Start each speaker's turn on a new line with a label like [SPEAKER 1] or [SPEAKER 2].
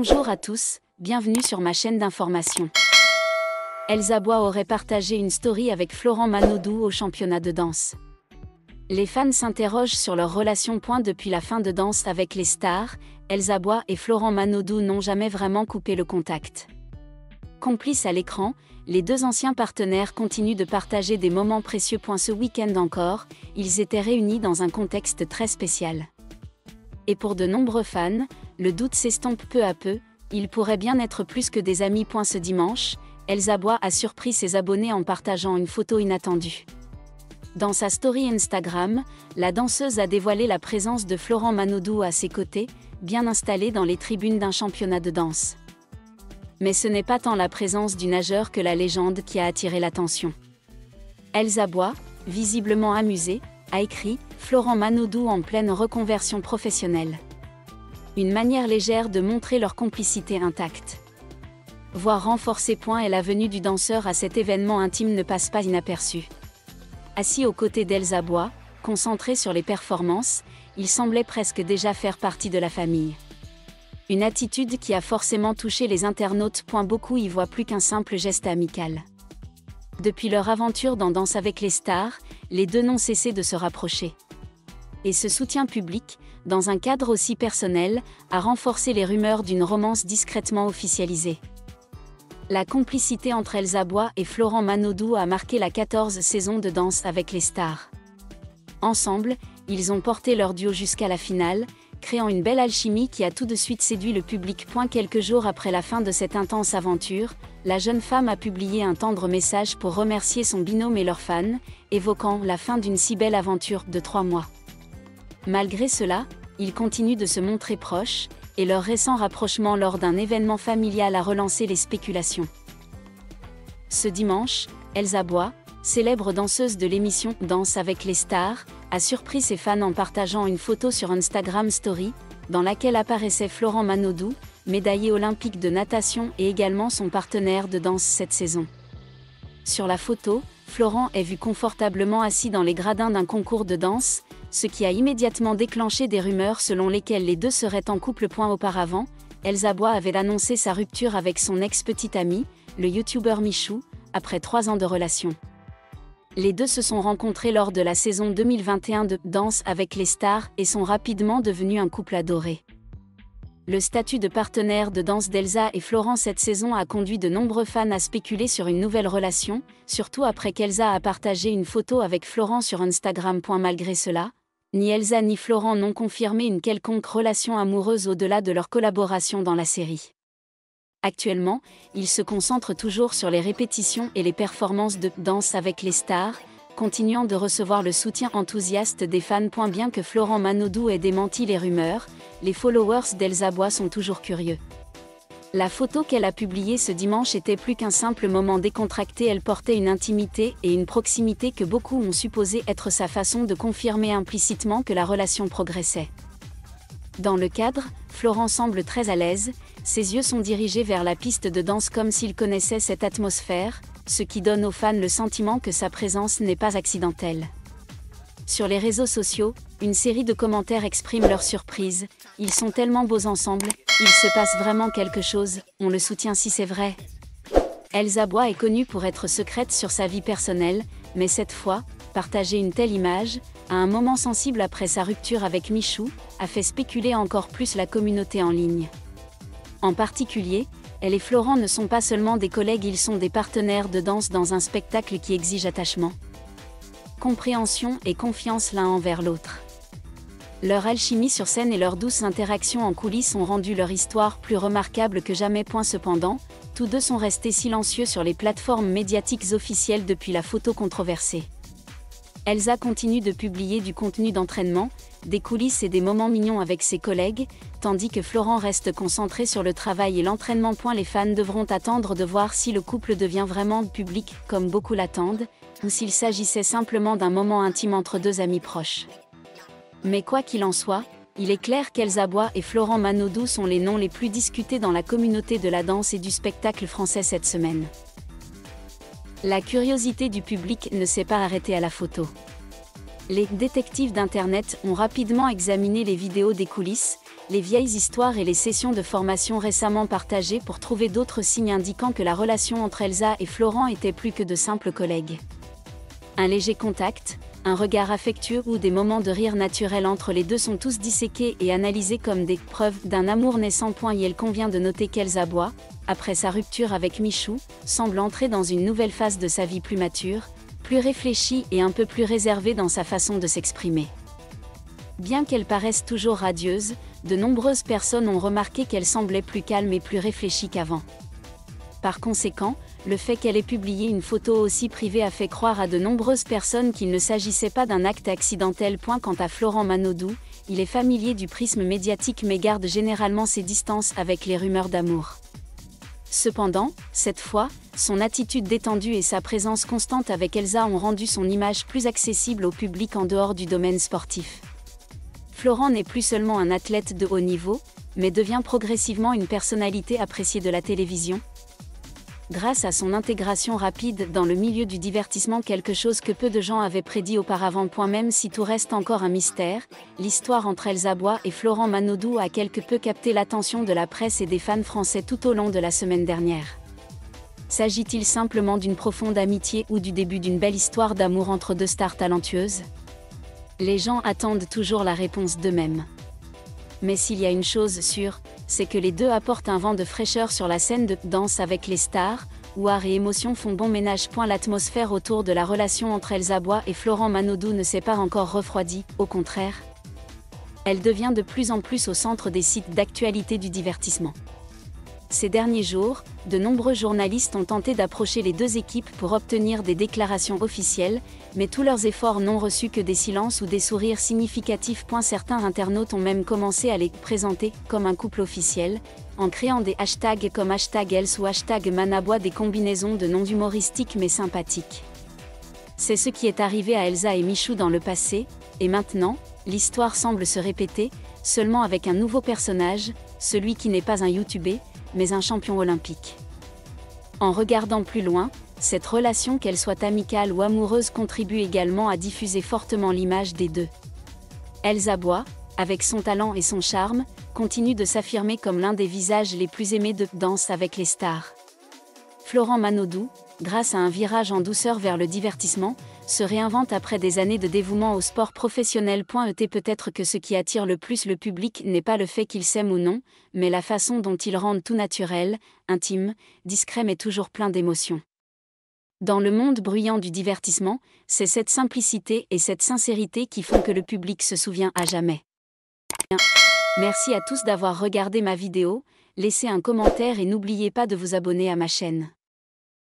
[SPEAKER 1] Bonjour à tous, bienvenue sur ma chaîne d'information. Elsa Bois aurait partagé une story avec Florent Manodou au championnat de danse. Les fans s'interrogent sur leur relation. Depuis la fin de Danse avec les stars, Elsa Bois et Florent Manodou n'ont jamais vraiment coupé le contact. Complices à l'écran, les deux anciens partenaires continuent de partager des moments précieux. Ce week-end encore, ils étaient réunis dans un contexte très spécial. Et pour de nombreux fans, le doute s'estompe peu à peu, ils pourraient bien être plus que des amis. Ce dimanche, Elsa Bois a surpris ses abonnés en partageant une photo inattendue. Dans sa story Instagram, la danseuse a dévoilé la présence de Florent Manodou à ses côtés, bien installé dans les tribunes d'un championnat de danse. Mais ce n'est pas tant la présence du nageur que la légende qui a attiré l'attention. Elsa Bois, visiblement amusée, a écrit « Florent Manodou en pleine reconversion professionnelle ». Une manière légère de montrer leur complicité intacte. Voir renforcer. Et la venue du danseur à cet événement intime ne passe pas inaperçue. Assis aux côtés d'Elsa Bois, concentré sur les performances, il semblait presque déjà faire partie de la famille. Une attitude qui a forcément touché les internautes. Beaucoup y voient plus qu'un simple geste amical. Depuis leur aventure dans Danse avec les stars, les deux n'ont cessé de se rapprocher. Et ce soutien public, dans un cadre aussi personnel, a renforcé les rumeurs d'une romance discrètement officialisée. La complicité entre Elsa Bois et Florent Manodou a marqué la 14e saison de Danse avec les stars. Ensemble, ils ont porté leur duo jusqu'à la finale, créant une belle alchimie qui a tout de suite séduit le public. Quelques jours après la fin de cette intense aventure, la jeune femme a publié un tendre message pour remercier son binôme et leurs fans, évoquant la fin d'une si belle aventure de 3 mois. Malgré cela, ils continuent de se montrer proches, et leur récent rapprochement lors d'un événement familial a relancé les spéculations. Ce dimanche, Elsa Bois, célèbre danseuse de l'émission Danse avec les stars, a surpris ses fans en partageant une photo sur Instagram Story, dans laquelle apparaissait Florent Manodou, médaillé olympique de natation et également son partenaire de danse cette saison. Sur la photo, Florent est vu confortablement assis dans les gradins d'un concours de danse, ce qui a immédiatement déclenché des rumeurs selon lesquelles les deux seraient en couple. Auparavant, Elsa Bois avait annoncé sa rupture avec son ex-petit ami, le youtubeur Michou, après 3 ans de relation. Les deux se sont rencontrés lors de la saison 2021 de Danse avec les stars et sont rapidement devenus un couple adoré. Le statut de partenaire de danse d'Elsa et Florent cette saison a conduit de nombreux fans à spéculer sur une nouvelle relation, surtout après qu'Elsa a partagé une photo avec Florent sur Instagram. Malgré cela, ni Elsa ni Florent n'ont confirmé une quelconque relation amoureuse au-delà de leur collaboration dans la série. Actuellement, ils se concentrent toujours sur les répétitions et les performances de Danse avec les stars, continuant de recevoir le soutien enthousiaste des fans. Bien que Florent Manodou ait démenti les rumeurs, les followers d'Elsa Bois sont toujours curieux. La photo qu'elle a publiée ce dimanche était plus qu'un simple moment décontracté. Elle portait une intimité et une proximité que beaucoup ont supposé être sa façon de confirmer implicitement que la relation progressait. Dans le cadre, Florent semble très à l'aise, ses yeux sont dirigés vers la piste de danse comme s'il connaissait cette atmosphère, ce qui donne aux fans le sentiment que sa présence n'est pas accidentelle. Sur les réseaux sociaux, une série de commentaires expriment leur surprise. Ils sont tellement beaux ensemble, il se passe vraiment quelque chose, on le soutient si c'est vrai. Elsa Bois est connue pour être secrète sur sa vie personnelle, mais cette fois, partager une telle image, à un moment sensible après sa rupture avec Michou, a fait spéculer encore plus la communauté en ligne. En particulier, elle et Florent ne sont pas seulement des collègues, ils sont des partenaires de danse dans un spectacle qui exige attachement, compréhension et confiance l'un envers l'autre. Leur alchimie sur scène et leurs douces interactions en coulisses ont rendu leur histoire plus remarquable que jamais. Cependant, tous deux sont restés silencieux sur les plateformes médiatiques officielles depuis la photo controversée. Elsa continue de publier du contenu d'entraînement, des coulisses et des moments mignons avec ses collègues, tandis que Florent reste concentré sur le travail et l'entraînement. Les fans devront attendre de voir si le couple devient vraiment public, comme beaucoup l'attendent, ou s'il s'agissait simplement d'un moment intime entre deux amis proches. Mais quoi qu'il en soit, il est clair qu'Elsa Bois et Florent Manodou sont les noms les plus discutés dans la communauté de la danse et du spectacle français cette semaine. La curiosité du public ne s'est pas arrêtée à la photo. Les détectives d'Internet ont rapidement examiné les vidéos des coulisses, les vieilles histoires et les sessions de formation récemment partagées pour trouver d'autres signes indiquant que la relation entre Elsa et Florent était plus que de simples collègues. Un léger contact, un regard affectueux ou des moments de rire naturel entre les deux sont tous disséqués et analysés comme des preuves d'un amour naissant. Il convient de noter qu'Elsa Bois, après sa rupture avec Michou, semble entrer dans une nouvelle phase de sa vie plus mature, plus réfléchie et un peu plus réservée dans sa façon de s'exprimer. Bien qu'elle paraisse toujours radieuse, de nombreuses personnes ont remarqué qu'elle semblait plus calme et plus réfléchie qu'avant. Par conséquent, le fait qu'elle ait publié une photo aussi privée a fait croire à de nombreuses personnes qu'il ne s'agissait pas d'un acte accidentel. Quant à Florent Manodou, il est familier du prisme médiatique mais garde généralement ses distances avec les rumeurs d'amour. Cependant, cette fois, son attitude détendue et sa présence constante avec Elsa ont rendu son image plus accessible au public en dehors du domaine sportif. Florent n'est plus seulement un athlète de haut niveau, mais devient progressivement une personnalité appréciée de la télévision. Grâce à son intégration rapide dans le milieu du divertissement, quelque chose que peu de gens avaient prédit auparavant. Même si tout reste encore un mystère, l'histoire entre Elsa Bois et Florent Manodou a quelque peu capté l'attention de la presse et des fans français tout au long de la semaine dernière. S'agit-il simplement d'une profonde amitié ou du début d'une belle histoire d'amour entre deux stars talentueuses ? Les gens attendent toujours la réponse d'eux-mêmes. Mais s'il y a une chose sûre, c'est que les deux apportent un vent de fraîcheur sur la scène de Danse avec les stars, où art et émotion font bon ménage. L'atmosphère autour de la relation entre Elsa Bois et Florent Manodou ne s'est pas encore refroidie, au contraire. Elle devient de plus en plus au centre des sites d'actualité du divertissement. Ces derniers jours, de nombreux journalistes ont tenté d'approcher les deux équipes pour obtenir des déclarations officielles, mais tous leurs efforts n'ont reçu que des silences ou des sourires significatifs. Certains internautes ont même commencé à les présenter comme un couple officiel, en créant des hashtags comme #Els ou #Manabois, des combinaisons de noms humoristiques mais sympathiques. C'est ce qui est arrivé à Elsa et Michou dans le passé, et maintenant, l'histoire semble se répéter, seulement avec un nouveau personnage, celui qui n'est pas un youtubé, mais un champion olympique. En regardant plus loin, cette relation, qu'elle soit amicale ou amoureuse, contribue également à diffuser fortement l'image des deux. Elsa Bois, avec son talent et son charme, continue de s'affirmer comme l'un des visages les plus aimés de Danse avec les stars. Florent Manodou, grâce à un virage en douceur vers le divertissement, se réinvente après des années de dévouement au sport professionnel. Peut-être que ce qui attire le plus le public n'est pas le fait qu'ils s'aiment ou non, mais la façon dont ils rendent tout naturel, intime, discret mais toujours plein d'émotions. Dans le monde bruyant du divertissement, c'est cette simplicité et cette sincérité qui font que le public se souvient à jamais. Merci à tous d'avoir regardé ma vidéo, laissez un commentaire et n'oubliez pas de vous abonner à ma chaîne.